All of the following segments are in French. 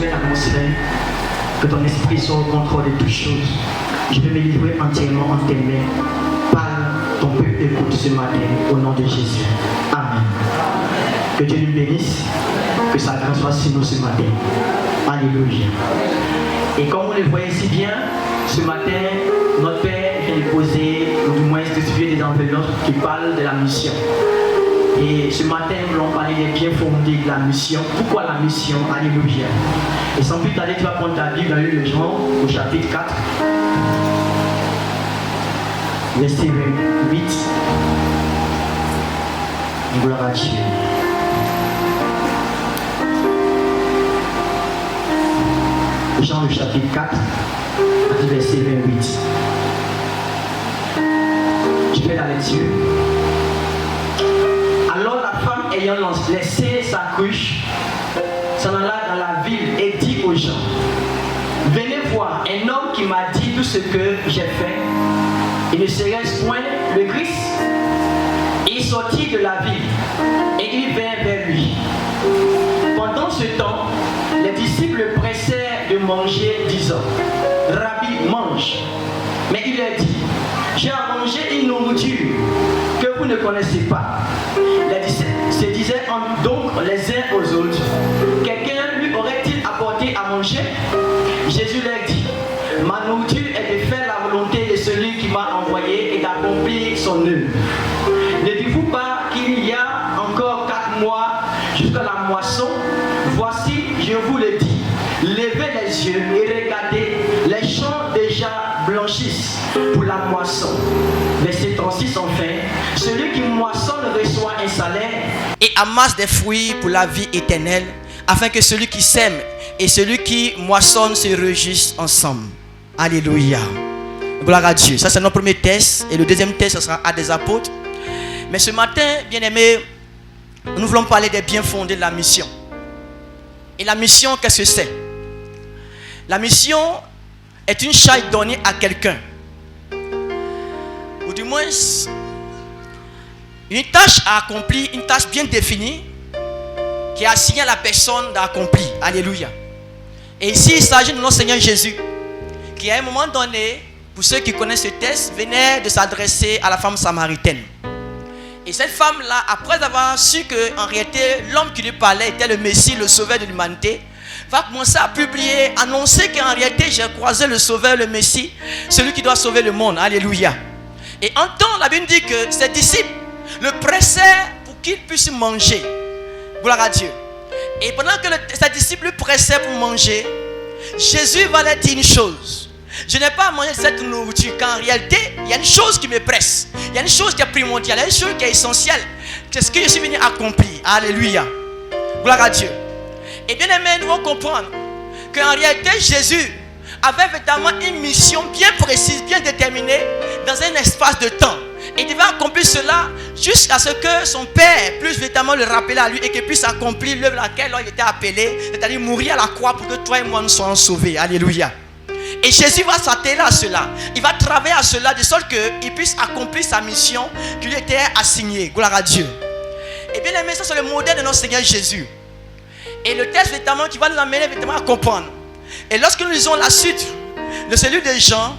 nouvelle atmosphère, que ton esprit soit au contrôle de toutes choses. Je vais me livrer entièrement entre tes mains. Parle, ton peuple écoute ce matin, au nom de Jésus. Amen. Que Dieu nous bénisse, que sa grâce soit sur nous ce matin. Alléluia. Et comme vous le voyez si bien, ce matin, notre Père vient de poser, ou du moins distribuer des enveloppes qui parlent de la mission. Et ce matin, nous allons parler des biens fondés de la mission. Pourquoi la mission? Alléluia. Et sans plus tarder, tu vas prendre ta Bible dans le Jean, au chapitre 4, verset 28. Gloire à Dieu. Jean, le chapitre 4, verset 28. Je fais la lecture. Alors la femme ayant laissé sa cruche, s'en alla dans la ville et dit aux gens: venez voir un homme qui m'a dit tout ce que j'ai fait. Il ne serait-ce point le Christ? Il sortit de la ville et il vint vers lui. Pendant ce temps, les disciples le pressèrent de manger, disant: Rabbi, mange. Mais il leur dit: j'ai à manger une nourriture que vous ne connaissez pas. Les disciples se disaient donc les uns aux autres: quelqu'un lui aurait-il apporté à manger? Jésus leur dit: ma nourriture est de faire la volonté de celui qui m'a envoyé et d'accomplir son œuvre. Ne dites-vous pas qu'il y a encore 4 mois jusqu'à la moisson? Voici, je vous le dis, levez les yeux et regardez, les champs déjà blanchissent pour la moisson. Verset 36 enfin, celui qui moissonne reçoit un salaire et amasse des fruits pour la vie éternelle, afin que celui qui sème et celui qui moissonne se réjouissent ensemble. Alléluia. Gloire à Dieu. Ça c'est notre premier test. Et le deuxième test, ce sera à des apôtres. Mais ce matin, bien aimés, nous voulons parler des biens fondés de la mission. Et la mission, qu'est-ce que c'est? La mission est une charge donnée à quelqu'un. Ou du moins, une tâche à accomplir, une tâche bien définie, qui est assignée à la personne d'accomplir. Alléluia. Et ici, il s'agit de notre Seigneur Jésus, qui à un moment donné, pour ceux qui connaissent ce texte, venait de s'adresser à la femme samaritaine. Et cette femme-là, après avoir su qu'en réalité, l'homme qui lui parlait était le Messie, le sauveur de l'humanité, va commencer à publier, annoncer qu'en réalité, j'ai croisé le sauveur, le Messie, celui qui doit sauver le monde. Alléluia. Et en temps, la Bible dit que ses disciples le pressaient pour qu'il puisse manger. Gloire à Dieu. Et pendant que ses disciples le pressaient pour manger, Jésus va leur dire une chose: je n'ai pas à manger cette nourriture, car en réalité, il y a une chose qui me presse. Il y a une chose qui est primordiale, il y a une chose qui est essentielle. C'est ce que je suis venu accomplir. Alléluia. Gloire à Dieu. Et bien aimé, nous devons comprendre qu'en réalité, Jésus avait véritablement une mission bien précise, bien déterminée, dans un espace de temps. Et il devait accomplir cela jusqu'à ce que son Père puisse véritablement le rappeler à lui et qu'il puisse accomplir l'œuvre à laquelle il était appelé, c'est-à-dire mourir à la croix pour que toi et moi nous soyons sauvés. Alléluia. Et Jésus va s'atteler à cela. Il va travailler à cela de sorte qu'il puisse accomplir sa mission qui lui était assignée. Gloire à Dieu. Et bien aimé, ça c'est le modèle de notre Seigneur Jésus. Et le texte véritablement qui va nous amener véritablement à comprendre. Et lorsque nous lisons la suite de celui de Jean,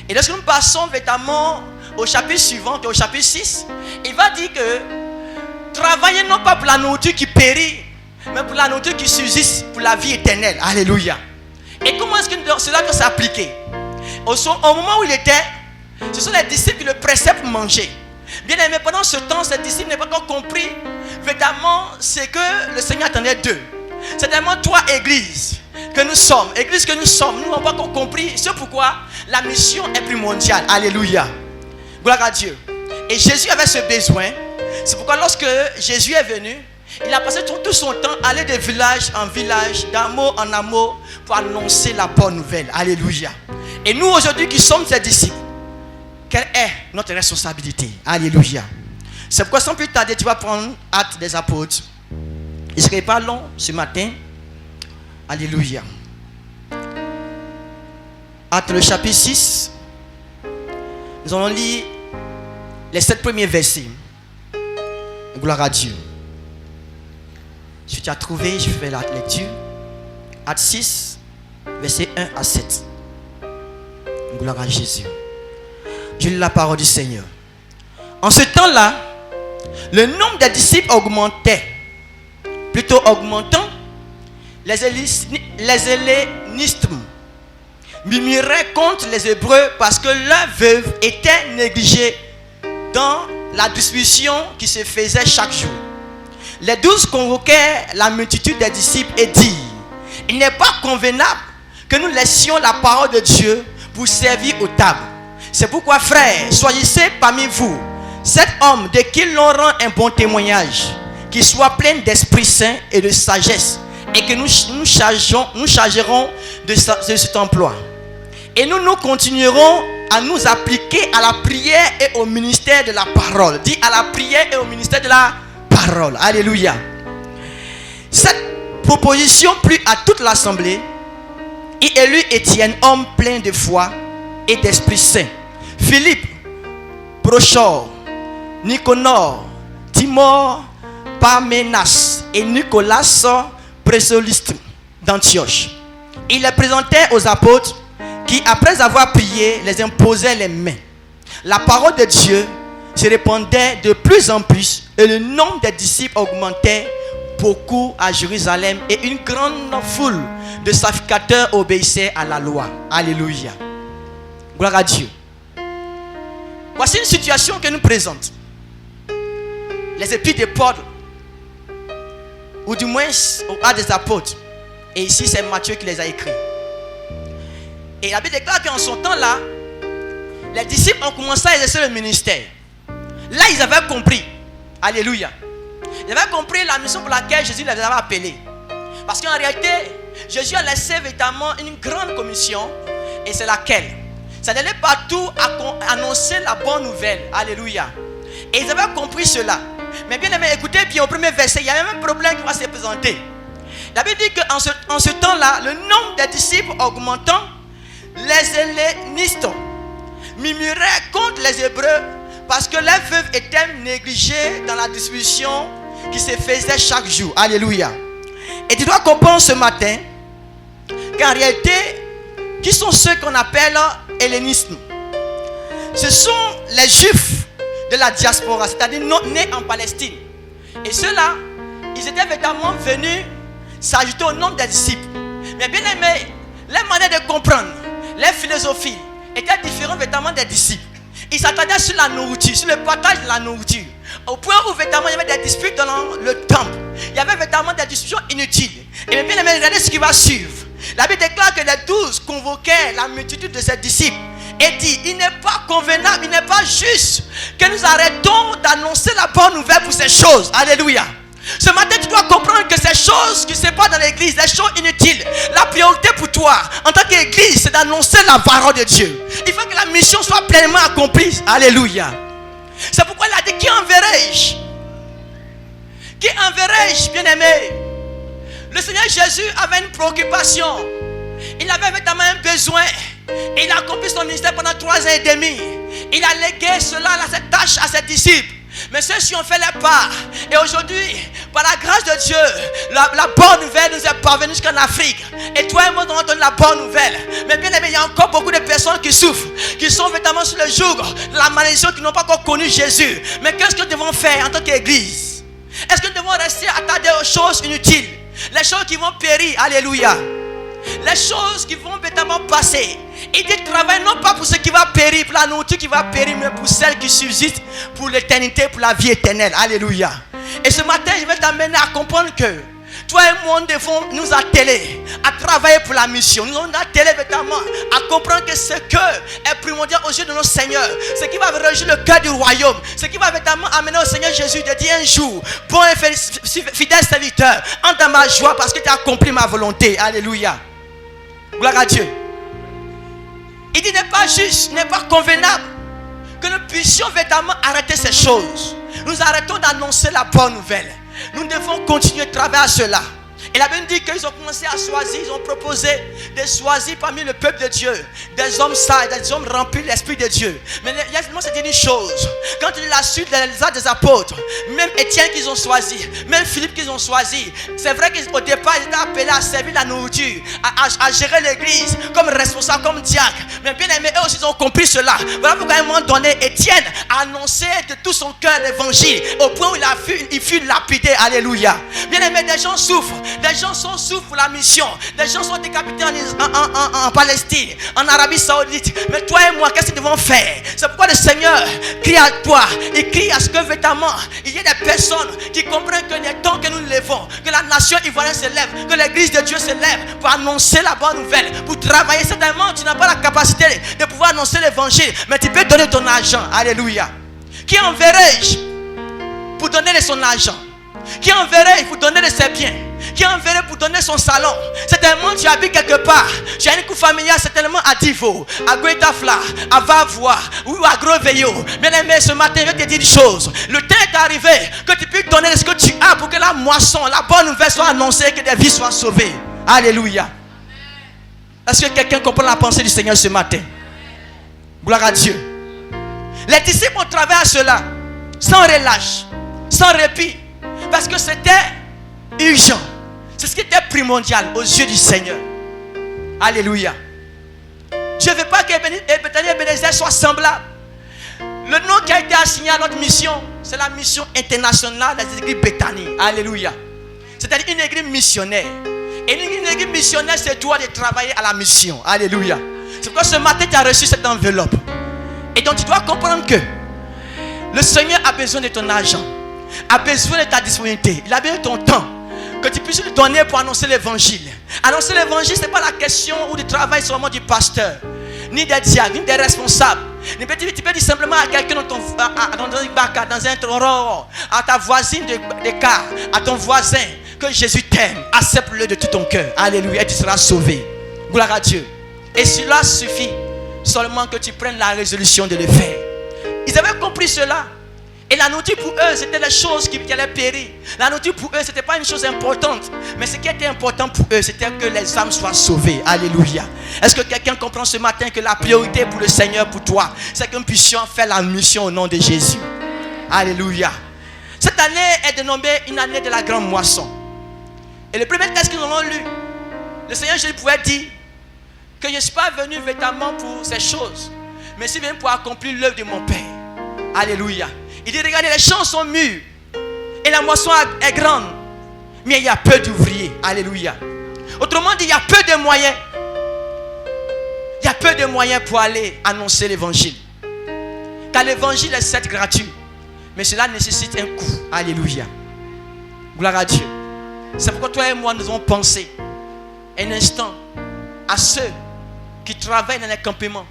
et lorsque nous passons véritablement au chapitre suivant, qui est au chapitre 6, il va dire que travaillez non pas pour la nourriture qui périt, mais pour la nourriture qui subsiste pour la vie éternelle. Alléluia. Et comment est-ce que cela doit s'appliquer? Au moment où il était, ce sont les disciples qui le pressaient pour manger. Bien aimé, pendant ce temps, ces disciples n'avaient pas encore compris véritablement ce que le Seigneur attendait d'eux. C'est tellement toi, Église, que nous sommes. Église que nous sommes, nous n'avons pas encore compris. C'est pourquoi la mission est primordiale. Alléluia. Gloire à Dieu. Et Jésus avait ce besoin. C'est pourquoi lorsque Jésus est venu, il a passé tout son temps à aller de village en village, d'amour en amour, pour annoncer la bonne nouvelle. Alléluia. Et nous aujourd'hui qui sommes ses disciples, quelle est notre responsabilité? Alléluia. C'est pourquoi sans plus tarder, tu vas prendre Actes des Apôtres. Il ne serait pas long ce matin. Alléluia. Actes le chapitre 6. Nous allons lire les 7 premiers versets. Gloire à Dieu. Si tu as trouvé, je fais la lecture. Actes 6, verset 1 à 7. Gloire à Jésus. Je lis la parole du Seigneur. En ce temps-là, le nombre des disciples augmentait. Plutôt augmentant, les hellénistes murmuraient contre les Hébreux parce que leurs veuves étaient négligées dans la distribution qui se faisait chaque jour. Les 12 convoquèrent la multitude des disciples et dirent: il n'est pas convenable que nous laissions la parole de Dieu pour servir aux tables. C'est pourquoi, frères, choisissez parmi vous 7 hommes de qui l'on rend un bon témoignage, qui soient pleins d'Esprit Saint et de sagesse, et que nous chargerons de cet emploi. Et nous continuerons à nous appliquer à la prière et au ministère de la parole. Dis à la prière et au ministère de la parole. Alléluia. Cette proposition plut à toute l'assemblée. Il élut Étienne, homme plein de foi et d'Esprit Saint, Philippe, Prochor, Nicanor, Timor, Parménas et Nicolas, présoliste d'Antioche. Il les présentait aux apôtres qui, après avoir prié, les imposaient les mains. La parole de Dieu se répandait de plus en plus et le nombre des disciples augmentait beaucoup à Jérusalem et une grande foule de sacrificateurs obéissaient à la loi. Alléluia. Gloire à Dieu. Voici une situation que nous présente. Les épîtres de Paul, ou du moins au Actes des apôtres. Et ici c'est Matthieu qui les a écrits. Et la Bible déclare qu'en son temps là, les disciples ont commencé à exercer le ministère. Là ils avaient compris. Alléluia. Ils avaient compris la mission pour laquelle Jésus les avait appelés. Parce qu'en réalité, Jésus a laissé véritablement une grande commission. Et c'est laquelle? Ça n'allait partout annoncer la bonne nouvelle. Alléluia. Et ils avaient compris cela. Mais bien aimé, écoutez bien au premier verset, il y a même un problème qui va se présenter. La Bible dit qu'en ce temps-là, le nombre des disciples augmentant, les hellénistes murmuraient contre les Hébreux parce que les veuves étaient négligées dans la distribution qui se faisait chaque jour. Alléluia. Et tu dois comprendre ce matin qu'en réalité, qui sont ceux qu'on appelle hellénistes? Ce sont les Juifs de la diaspora, c'est-à-dire nés en Palestine. Et ceux-là, ils étaient véritablement venus s'ajouter au nombre des disciples. Mais bien aimé, les manières de comprendre, les philosophies étaient différentes véritablement des disciples. Ils s'attardaient sur la nourriture, sur le partage de la nourriture. Au point où véritablement il y avait des disputes dans le temple. Il y avait véritablement des discussions inutiles. Et bien aimé, regardez ce qui va suivre. La Bible déclare que les 12 convoquaient la multitude de ses disciples et dit: il n'est pas convenable, il n'est pas juste que nous arrêtons d'annoncer la bonne nouvelle pour ces choses. Alléluia. Ce matin, tu dois comprendre que ces choses qui se passent dans l'église, les choses inutiles, la priorité pour toi en tant qu'église, c'est d'annoncer la parole de Dieu. Il faut que la mission soit pleinement accomplie. Alléluia. C'est pourquoi il a dit: qui enverrai-je? Qui enverrai-je, bien-aimé? Le Seigneur Jésus avait une préoccupation. Il avait évidemment un besoin. Et il a accompli son ministère pendant 3 ans et demi. Il a légué cela, cette tâche à ses disciples. Mais ceux-ci ont fait leur part. Et aujourd'hui, par la grâce de Dieu, la bonne nouvelle nous est parvenue jusqu'en Afrique. Et toi et moi, nous avons entendu la bonne nouvelle. Mais bien aimé, il y a encore beaucoup de personnes qui souffrent, qui sont véritablement sur le joug de la malédiction, qui n'ont pas encore connu Jésus. Mais qu'est-ce que nous devons faire en tant qu'église? Est-ce que nous devons rester attardés aux choses inutiles, les choses qui vont périr? Alléluia. Les choses qui vont véritablement passer. Il dit: travaille non pas pour ce qui va périr, pour la nourriture qui va périr, mais pour celle qui subsiste pour l'éternité, pour la vie éternelle. Alléluia. Et ce matin, je vais t'amener à comprendre que toi et moi, nous devons nous atteler à travailler pour la mission. Nous devons nous atteler véritablement à comprendre que ce que est primordial aux yeux de notre Seigneur, ce qui va réjouir le cœur du royaume, ce qui va véritablement amener au Seigneur Jésus de dire un jour: bon et fidèle serviteur, entre dans ma joie parce que tu as accompli ma volonté. Alléluia. Gloire à Dieu. Il dit: n'est pas juste, n'est pas convenable que nous puissions véritablement arrêter ces choses. Nous arrêtons d'annoncer la bonne nouvelle. Nous devons continuer de travailler à cela. Et la Bible dit qu'ils ont commencé à choisir, ils ont proposé de choisir parmi le peuple de Dieu des hommes sages, des hommes remplis de l'Esprit de Dieu. Mais il y a vraiment cette une chose. Quand il y a la suite des apôtres, même Étienne qu'ils ont choisi, même Philippe qu'ils ont choisi, c'est vrai qu'au départ ils étaient appelés à servir la nourriture, à gérer l'église comme responsable, comme diacre. Mais bien aimés, eux aussi ils ont compris cela. Voilà pourquoi à un moment donné, Étienne a annoncé de tout son cœur l'évangile, au point où il fut lapidé. Alléluia. Bien aimés, des gens souffrent. Des gens souffrent pour la mission. Des gens sont décapités en Palestine, en Arabie Saoudite. Mais toi et moi, qu'est-ce que nous devons faire? C'est pourquoi le Seigneur crie à toi. Il crie à ce que véritablement il y ait des personnes qui comprennent que les temps que nous levons, que la nation ivoirienne se lève, que l'église de Dieu se lève pour annoncer la bonne nouvelle, pour travailler. Certainement, tu n'as pas la capacité de pouvoir annoncer l'évangile, mais tu peux donner ton argent. Alléluia. Qui enverrai-je pour donner de son argent? Qui enverrai pour donner de ses biens? Qui enverrait pour donner son salon? Certainement tu habites quelque part, tu as une coupe familiale certainement à Divo, à Guetafla, à Vavois ou à Gros-Veillot. Bien aimé, ce matin je vais te dire une chose. Le temps est arrivé que tu puisses donner ce que tu as pour que la moisson, la bonne nouvelle soit annoncée, que des vies soient sauvées. Alléluia. Est-ce que quelqu'un comprend la pensée du Seigneur ce matin? Gloire à Dieu. Les disciples ont travaillé à cela sans relâche, sans répit, parce que c'était urgent. C'est ce qui était primordial aux yeux du Seigneur. Alléluia. Je ne veux pas que Bethany Ebenezer soit semblable. Le nom qui a été assigné à notre mission, c'est la mission internationale des églises Bethany. Alléluia. C'est-à-dire une église missionnaire. Et une église missionnaire, c'est toi de travailler à la mission. Alléluia. C'est pourquoi ce matin tu as reçu cette enveloppe. Et donc tu dois comprendre que le Seigneur a besoin de ton argent, a besoin de ta disponibilité, il a besoin de ton temps, que tu puisses lui donner pour annoncer l'évangile. Annoncer l'évangile, ce n'est pas la question ou du travail seulement du pasteur, ni des diacres, ni des responsables. Tu peux dire simplement à quelqu'un dans un troro, à ta voisine de car, à ton voisin, que Jésus t'aime. Accepte-le de tout ton cœur. Alléluia, et tu seras sauvé. Gloire à Dieu. Et cela suffit, seulement que tu prennes la résolution de le faire. Ils avaient compris cela. Et la nourriture pour eux, c'était les choses qui allaient périr. La nourriture pour eux, ce n'était pas une chose importante. Mais ce qui était important pour eux, c'était que les âmes soient sauvées. Alléluia. Est-ce que quelqu'un comprend ce matin que la priorité pour le Seigneur, pour toi, c'est que nous puissions faire la mission au nom de Jésus? Alléluia. Cette année est dénommée une année de la grande moisson. Et le premier texte que nous avons lu, le Seigneur Jésus pouvait dire que je ne suis pas venu véritablement pour ces choses, mais je suis venu pour accomplir l'œuvre de mon Père. Alléluia. Il dit, regardez, les champs sont mûrs et la moisson est grande, mais il y a peu d'ouvriers. Alléluia. Autrement dit, il y a peu de moyens. Il y a peu de moyens pour aller annoncer l'évangile. Car l'évangile est certes gratuit, mais cela nécessite un coût. Alléluia. Gloire à Dieu. C'est pourquoi toi et moi, nous avons pensé un instant à ceux qui travaillent dans les campements,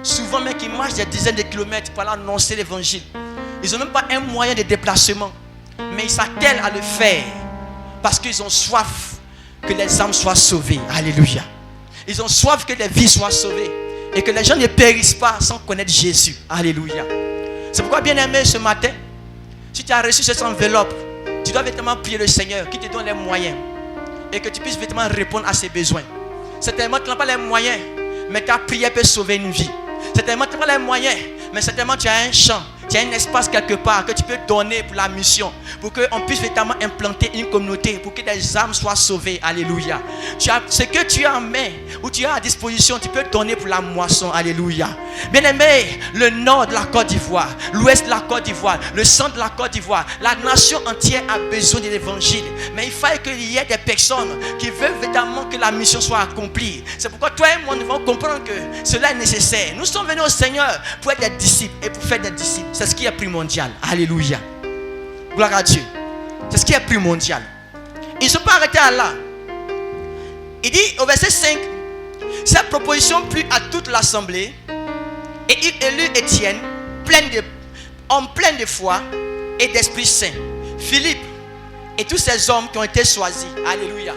souvent même qui marchent des dizaines de kilomètres pour aller annoncer l'évangile. Ils n'ont même pas un moyen de déplacement, mais ils s'attellent à le faire parce qu'ils ont soif que les âmes soient sauvées. Alléluia. Ils ont soif que les vies soient sauvées et que les gens ne périssent pas sans connaître Jésus. Alléluia. C'est pourquoi, bien aimé, ce matin, si tu as reçu cette enveloppe, tu dois véritablement prier le Seigneur qui te donne les moyens et que tu puisses véritablement répondre à ses besoins. Certainement, tu n'as pas les moyens, mais ta prière peut sauver une vie. Certainement, tu n'as pas les moyens, mais certainement, tu as un champ, tu as un espace quelque part que tu peux donner pour la mission, pour qu'on puisse véritablement implanter une communauté, pour que des âmes soient sauvées. Alléluia. Ce que tu as en main, ou tu as à disposition, tu peux donner pour la moisson. Alléluia. Bien aimé, le nord de la Côte d'Ivoire, l'ouest de la Côte d'Ivoire, le centre de la Côte d'Ivoire, la nation entière a besoin de l'évangile. Mais il faut qu'il y ait des personnes qui veulent véritablement que la mission soit accomplie. C'est pourquoi toi et moi, nous devons comprendre que cela est nécessaire. Nous sommes venus au Seigneur pour être des disciples et pour faire des disciples. C'est ce qui est primordial. Alléluia. Gloire à Dieu. C'est ce qui est primordial. Ils ne sont pas arrêtés à là. Il dit au verset 5, cette proposition plut à toute l'assemblée et il élut Étienne, homme plein de foi et d'Esprit Saint, Philippe et tous ces hommes qui ont été choisis. Alléluia.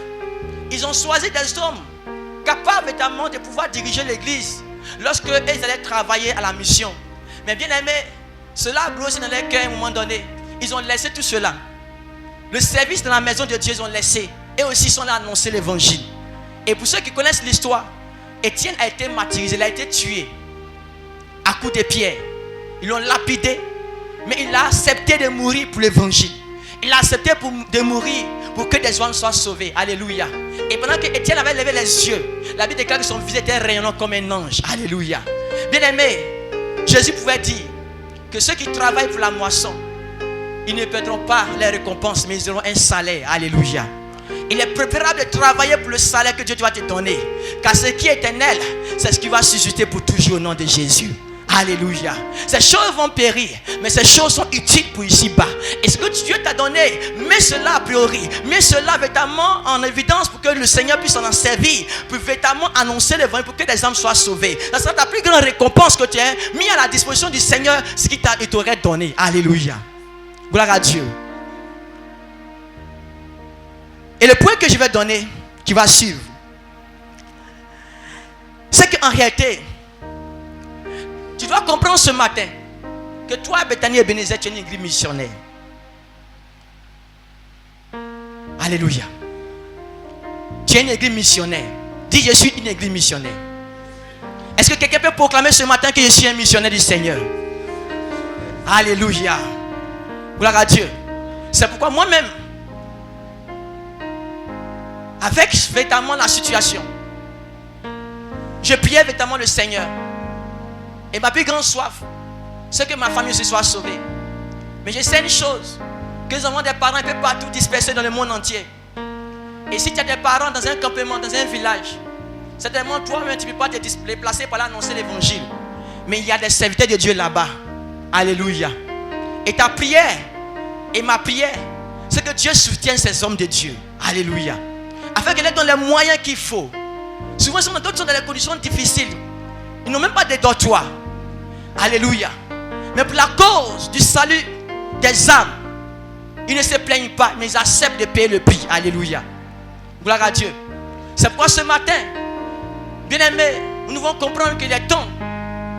Ils ont choisi des hommes capables notamment de pouvoir diriger l'église lorsque ils allaient travailler à la mission. Mais bien aimé, cela a brûlé dans leur cœur à un moment donné. Ils ont laissé tout cela. Le service dans la maison de Dieu, ils ont laissé. et aussi sont là à annoncer l'évangile. Et pour ceux qui connaissent l'histoire, Étienne a été martyrisé, il a été tué à coups de pierre. Ils l'ont lapidé, mais il a accepté de mourir pour l'évangile. Il a accepté de mourir pour que des hommes soient sauvés. Alléluia. Et pendant que Étienne avait levé les yeux, la Bible déclare que son visage était rayonnant comme un ange. Alléluia. Bien aimé, Jésus pouvait dire que ceux qui travaillent pour la moisson, ils ne perdront pas les récompenses, mais ils auront un salaire. Alléluia. Il est préférable de travailler pour le salaire que Dieu doit te donner, car ce qui est éternel, c'est ce qui va susciter pour toujours au nom de Jésus. Alléluia. Ces choses vont périr, mais ces choses sont utiles pour ici-bas. Et ce que Dieu t'a donné, mets cela a priori, mets cela véritablement en évidence pour que le Seigneur puisse en servir, pour véritablement annoncer l'évangile, pour que des âmes soient sauvées. Ça sera ta plus grande récompense que tu as mis à la disposition du Seigneur, ce qu'il t'aurait donné. Alléluia. Gloire à Dieu. Et le point que je vais donner, qui va suivre, c'est qu'en réalité, tu dois comprendre ce matin que toi, Bethany Ebenezer, tu es une église missionnaire. Alléluia. Tu es une église missionnaire. Dis, je suis une église missionnaire. Est-ce que quelqu'un peut proclamer ce matin que je suis un missionnaire du Seigneur? Alléluia. Gloire à Dieu. C'est pourquoi moi-même, avec véritablement la situation, je priais véritablement le Seigneur. Et ma plus grande soif, c'est que ma famille se soit sauvée. Mais je sais une chose, que nous avons des parents un peu partout dispersés dans le monde entier. Et si tu as des parents dans un campement, dans un village, certainement toi-même tu ne peux pas te déplacer pour aller annoncer l'évangile. Mais il y a des serviteurs de Dieu là-bas. Alléluia. Et ta prière, et ma prière, c'est que Dieu soutienne ces hommes de Dieu. Alléluia. Afin qu'elle ait dans les moyens qu'il faut. Souvent, d'autres sont dans des conditions difficiles. Ils n'ont même pas de dortoir. Alléluia. Mais pour la cause du salut des âmes, ils ne se plaignent pas, mais ils acceptent de payer le prix. Alléluia. Gloire à Dieu. C'est pourquoi ce matin, bien aimés, nous devons comprendre qu'il est temps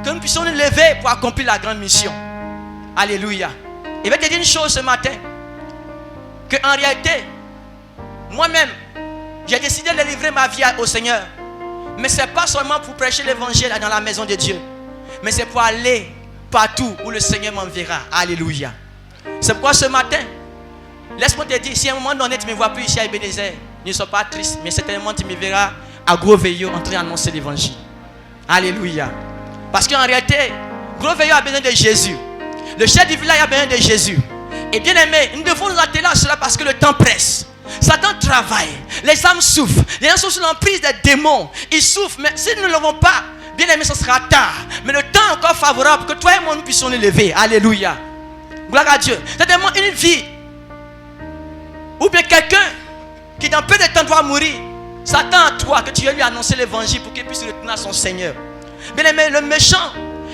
que nous puissions nous lever pour accomplir la grande mission. Alléluia. Et je vais te dire une chose ce matin, que en réalité, moi-même, j'ai décidé de livrer ma vie au Seigneur. Mais ce n'est pas seulement pour prêcher l'évangile dans la maison de Dieu, mais c'est pour aller partout où le Seigneur m'enverra. Alléluia. C'est pourquoi ce matin, laisse-moi te dire, si à un moment donné tu ne me vois plus ici à Ebenezer, ne sois pas triste, mais certainement tu me verras à Gros-Veillot en train d'annoncer l'évangile. Alléluia. Parce qu'en réalité, Gros-Veillot a besoin de Jésus. Le chef du village a besoin de Jésus. Et bien aimé, nous devons nous atteler à cela parce que le temps presse. Satan travaille, les âmes souffrent, les gens sont sous l'emprise des démons, ils souffrent, mais si nous ne le levons pas, bien aimé, ce sera tard. Mais le temps est encore favorable pour que toi et moi nous puissions nous lever. Alléluia. Gloire à Dieu. C'est tellement une vie, ou bien quelqu'un qui dans peu de temps doit mourir, s'attend à toi que tu viennes lui annoncer l'évangile pour qu'il puisse retourner à son Seigneur. Bien aimé, le méchant,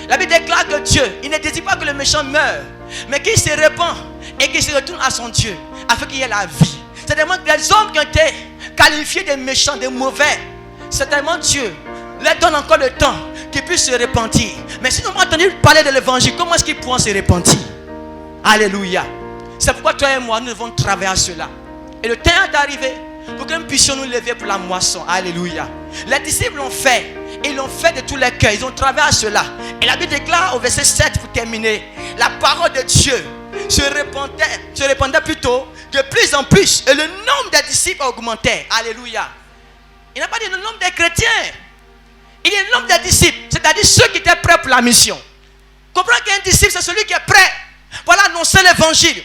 la Bible déclare que Dieu, il ne désire pas que le méchant meure, mais qu'il se répand et qu'il se retourne à son Dieu afin qu'il y ait la vie. C'est tellement des hommes qui ont été qualifiés de méchants, de mauvais. C'est tellement Dieu leur donne encore le temps qu'ils puissent se repentir. Mais si nous avons entendu parler de l'évangile, comment est-ce qu'ils pourront se repentir? Alléluia. C'est pourquoi toi et moi, nous devons travailler à cela. Et le temps est arrivé pour que nous puissions nous lever pour la moisson. Alléluia. Les disciples l'ont fait. Et ils l'ont fait de tous les cœurs. Ils ont travaillé à cela. Et la Bible déclare au verset 7 pour terminer. La parole de Dieu se répandait plutôt de plus en plus. Et le nombre des disciples augmentait. Alléluia. Il n'a pas dit le nombre des chrétiens. Il dit le nombre des disciples. C'est-à-dire ceux qui étaient prêts pour la mission. Comprends qu'un disciple, c'est celui qui est prêt pour annoncer l'évangile.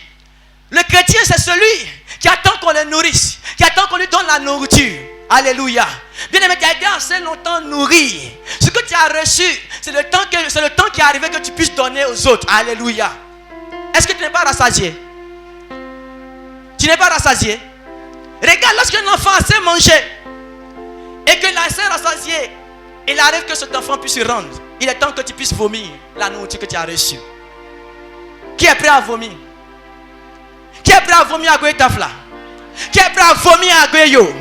Le chrétien, c'est celui qui attend qu'on le nourrisse, qui attend qu'on lui donne la nourriture. Alléluia. Bien aimé, tu as été assez longtemps nourri. Ce que tu as reçu, c'est le temps qui est arrivé que tu puisses donner aux autres. Alléluia. Est-ce que tu n'es pas rassasié? Tu n'es pas rassasié? Regarde, lorsqu'un enfant a assez mangé et qu'il a assez rassasié, il arrive que cet enfant puisse se rendre. Il est temps que tu puisses vomir la nourriture que tu as reçue. Qui est prêt à vomir? Qui est prêt à vomir à Goetafla? Qui est prêt à vomir à Goyo?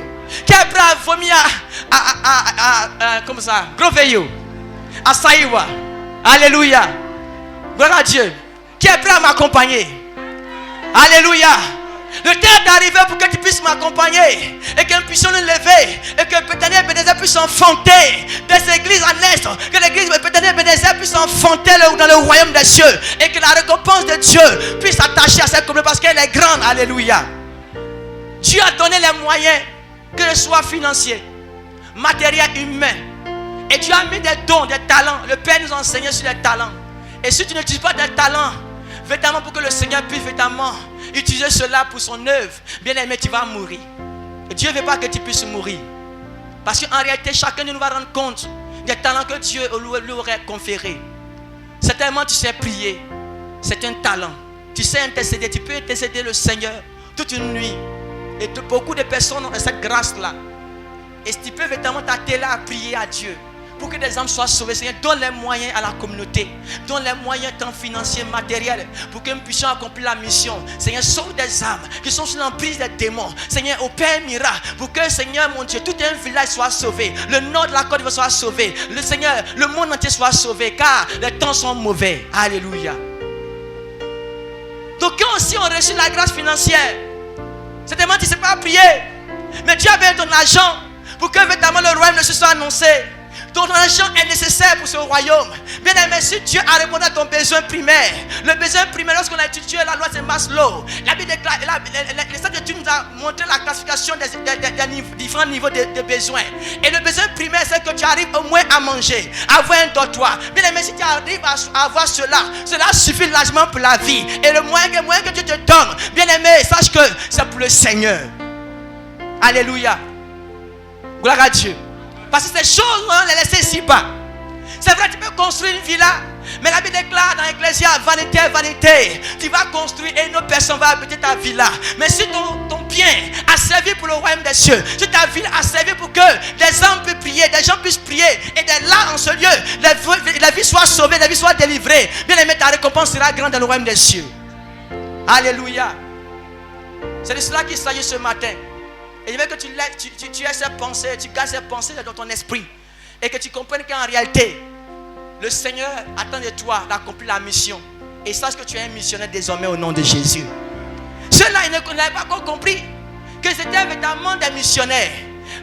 Qui est prêt à vomir comme ça, Gros-Veillot, à Saïwa? Alléluia. Gloire à Dieu. Qui est prêt à m'accompagner? Alléluia. Le temps est arrivé pour que tu puisses m'accompagner et que nous puissions nous lever et que Bethany Ebenezer puisse enfanter des églises en Est, que l'église de Bethany Ebenezer puisse enfanter dans le royaume des cieux et que la récompense de Dieu puisse s'attacher à cette communauté parce qu'elle est grande. Alléluia. Dieu a donné les moyens, que ce soit financier, matériel, humain. Et Dieu a mis des dons, des talents. Le Père nous a enseigné sur les talents. Et si tu n'utilises pas des talents, véritablement pour que le Seigneur puisse véritablement utiliser cela pour son œuvre, bien aimé, tu vas mourir. Et Dieu ne veut pas que tu puisses mourir. Parce qu'en réalité, chacun de nous va rendre compte des talents que Dieu lui aurait conférés. Certainement, tu sais prier. C'est un talent. Tu sais intercéder. Tu peux intercéder le Seigneur toute une nuit. Et beaucoup de personnes ont cette grâce-là. Et si tu peux véritablement t'atteler à prier à Dieu pour que des âmes soient sauvées, Seigneur, donne les moyens à la communauté. Donne les moyens tant financiers, matériels, pour que nous puissions accomplir la mission. Seigneur, sauve des âmes qui sont sous l'emprise des démons. Seigneur, opère un miracle pour que, Seigneur, mon Dieu, tout un village soit sauvé. Le nord de la Côte d'Ivoire soit sauvé. Le Seigneur, le monde entier soit sauvé, car les temps sont mauvais. Alléluia. Donc, quand aussi on reçut la grâce financière, certainement tu ne sais pas prier, mais Dieu a besoin de ton argent pour que véritablement le royaume ne se soit annoncé. Ton argent est nécessaire pour ce royaume. Bien aimé, si Dieu a répondu à ton besoin primaire, le besoin primaire, lorsqu'on a étudié la loi de Maslow, la Bible déclare, les saints études nous a montré la classification des différents niveaux de besoins. Et le besoin primaire, c'est que tu arrives au moins à manger, à avoir un dortoir. Bien aimé, si tu arrives à avoir cela, cela suffit largement pour la vie. Et le moyen que Dieu te donne, bien aimé, sache que c'est pour le Seigneur. Alléluia. Gloire à Dieu. Parce que ces choses, on ne les laisse ici-bas. C'est vrai, tu peux construire une villa, mais la Bible déclare dans l'Ecclésiaste, vanité, vanité. Tu vas construire et une autre personne va habiter ta villa. Mais si ton bien a servi pour le royaume des cieux, si ta ville a servi pour que des hommes puissent prier, des gens puissent prier, et là en ce lieu, la vie soit sauvée, la vie soit délivrée, bien aimé, ta récompense sera grande dans le royaume des cieux. Alléluia. C'est de cela qu'il s'agit ce matin. Et je veux que tu aies ces pensées, tu gardes ces pensées dans ton esprit. Et que tu comprennes qu'en réalité, le Seigneur attend de toi d'accomplir la mission. Et sache que tu es un missionnaire désormais au nom de Jésus. Ceux-là, ils n'avaient pas encore compris que c'était véritablement des missionnaires.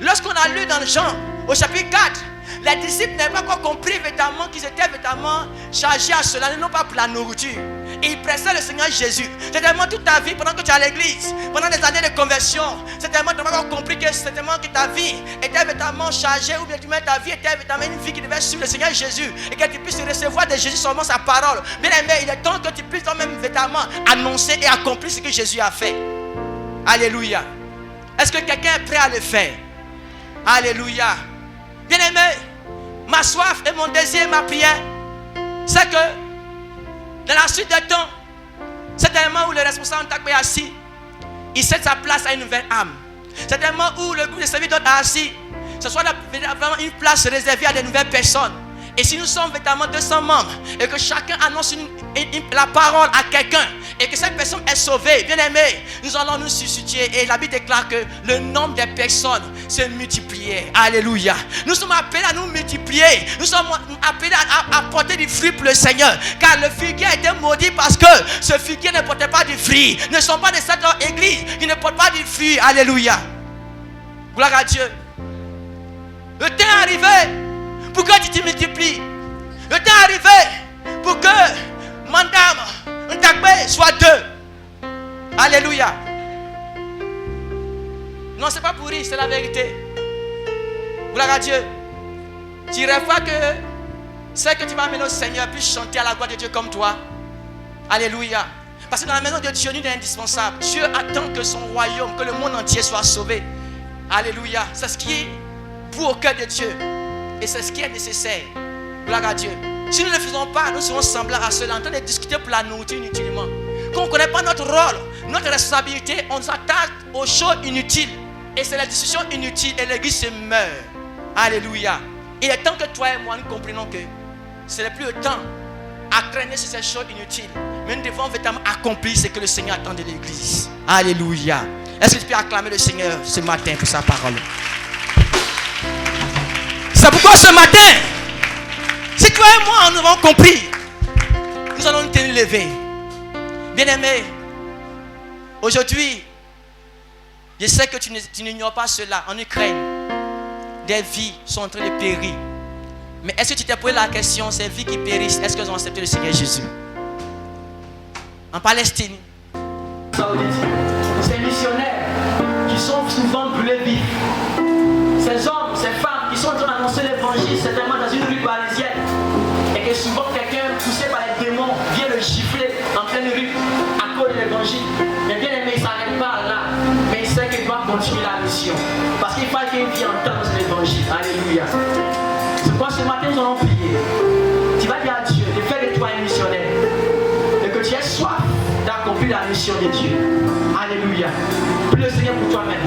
Lorsqu'on a lu dans Jean, au chapitre 4, les disciples n'avaient pas encore compris véritablement qu'ils étaient véritablement chargés à cela, non pas pour la nourriture. Et ils pressaient le Seigneur Jésus. C'est tellement toute ta vie, pendant que tu es à l'église, pendant des années de conversion, c'est tellement tu n'as pas compris que c'est tellement que ta vie était véritablement chargée, ou bien ta vie était véritablement une vie qui devait suivre le Seigneur Jésus, et que tu puisses recevoir de Jésus seulement sa parole. Bien aimé, il est temps que tu puisses toi-même véritablement annoncer et accomplir ce que Jésus a fait. Alléluia. Est-ce que quelqu'un est prêt à le faire? Alléluia. Bien aimé, ma soif et mon désir, ma prière, c'est que dans la suite des temps, c'est un moment où le responsable est assis, il cède sa place à une nouvelle âme. C'est un moment où le groupe de serviteurs est assis, ce soit vraiment une place réservée à de nouvelles personnes. Et si nous sommes véritablement 200 membres et que chacun annonce la parole à quelqu'un et que cette personne est sauvée, bien aimé, nous allons nous susciter. Et la Bible déclare que le nombre de personnes se multipliait. Alléluia. Nous sommes appelés à nous multiplier. Nous sommes appelés à porter du fruit pour le Seigneur. Car le figuier a été maudit parce que ce figuier ne portait pas du fruit. Ne sont pas de cette église qui ne portent pas du fruit. Alléluia. Gloire à Dieu. Le temps est arrivé pour que tu te multiplies. Le temps est arrivé pour que Mandam, Ntakbe soit deux. Alléluia. Non, c'est pas pour rire, c'est la vérité. Gloire à Dieu. Tu rêves pas que c'est que tu vas amener au Seigneur puisse chanter à la gloire de Dieu comme toi. Alléluia. Parce que dans la maison de Dieu, nul n'est indispensable. Dieu attend que son royaume, que le monde entier soit sauvé. Alléluia. C'est ce qui est pour au cœur de Dieu. Et c'est ce qui est nécessaire. Gloire à Dieu. Si nous ne le faisons pas, nous serons semblables à ceux-là en train de discuter pour la nourriture inutilement. Quand on ne connaît pas notre rôle, notre responsabilité, on s'attaque aux choses inutiles. Et c'est la discussion inutile et l'église se meurt. Alléluia. Il est temps que toi et moi nous comprenions que ce n'est plus le temps à traîner sur ces choses inutiles. Mais nous devons véritablement accomplir ce que le Seigneur attend de l'église. Alléluia. Est-ce que tu peux acclamer le Seigneur ce matin pour sa parole? C'est pourquoi ce matin, si toi et moi nous avons compris, nous allons nous tenir levés. Bien-aimés, aujourd'hui, Je sais que tu n'ignores pas cela. En Ukraine, des vies sont en train de périr. Mais est-ce que tu t'es posé la question, ces vies qui périssent, est-ce qu'elles ont accepté le Seigneur Jésus? En Palestine, ces missionnaires qui sont souvent brûlés vifs, ces hommes, ces femmes qui sont en train d'annoncer l'évangile, certainement dans une rue parisienne, et que souvent quelqu'un poussé par les démons vient le gifler en pleine rue à cause de l'évangile. Mais bien aimé, il ne s'arrête pas là, mais il sait qu'il doit continuer la mission, parce qu'il faut qu'il vienne entendre l'évangile. Alléluia. C'est pourquoi ce matin nous allons prier. Tu vas dire à Dieu de faire de toi un missionnaire, et que tu aies soif d'accomplir la mission de Dieu. Alléluia. Prie le Seigneur pour toi-même.